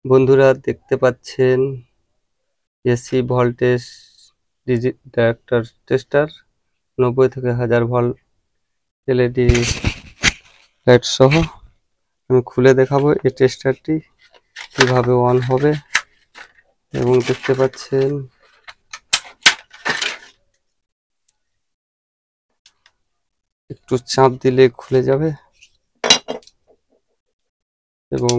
বন্ধুরা দেখতে পাচ্ছেন এসি ভোল্টেজ ডায়োড টেস্টার 90 থেকে 1000 ভোল্ট এলইডি লাইট সহ। আমি খুলে দেখাবো এই টেস্টারটি কিভাবে অন হবে। এবং দেখতে পাচ্ছেন একটু চাপ দিলে খুলে যাবে এবং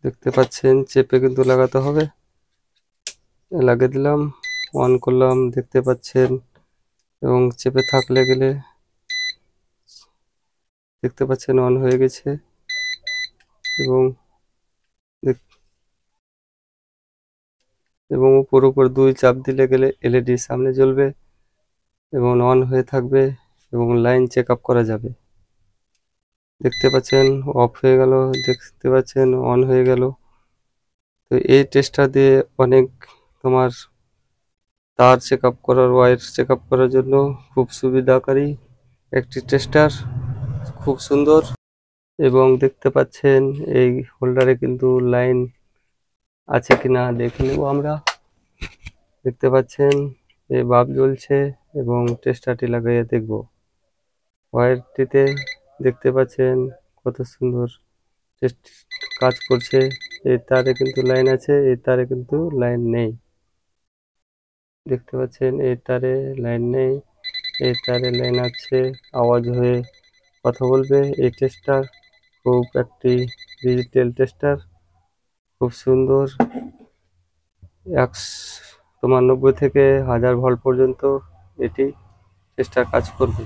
দেখতে পাচ্ছেন চেপে কিন্তু লাগাতে হবে। লাগিয়ে দিলাম, অন করলাম, দেখতে পাচ্ছেন। এবং চেপে থাকলে গেলে দেখতে পাচ্ছেন অন হয়ে গেছে। এবং উপর উপর 2 চাপ দিলে গেলে এলইডি সামনে জ্বলবে এবং অন হয়ে থাকবে এবং লাইন চেক আপ করা যাবে। দেখতে পাচ্ছেন অফ হয়ে গেল, দেখতে পাচ্ছেন অন হয়ে গেল। তো এই টেস্টার দিয়ে অনেক তোমার তার চেক আপ করার, ওয়্যার চেক আপ করার জন্য খুব সুবিধাকারী একটি টেস্টার, খুব সুন্দর। এবং দেখতে পাচ্ছেন এই হোল্ডারে কিন্তু লাইন আছে কিনা দেখে নেব আমরা। দেখতে পাচ্ছেন এই বাল্ব জ্বলছে এবং টেস্টারটি লাগিয়ে দেখব। ওয়্যারটিতে দেখতে পাচ্ছেন কত সুন্দর কাজ করছে। এই তারে কিন্তু লাইন আছে, এই তারে কিন্তু লাইন নেই। দেখতে পাচ্ছেন এই তারে লাইন নেই, এই তারে লাইন আছে। আওয়াজ হয়ে কথা বলবে। এই টেস্টার খুব একটি ডিজিটাল টেস্টার, খুব সুন্দর। 90 থেকে 1000 ভোল্ট পর্যন্ত এটি টেস্টার কাজ করবে।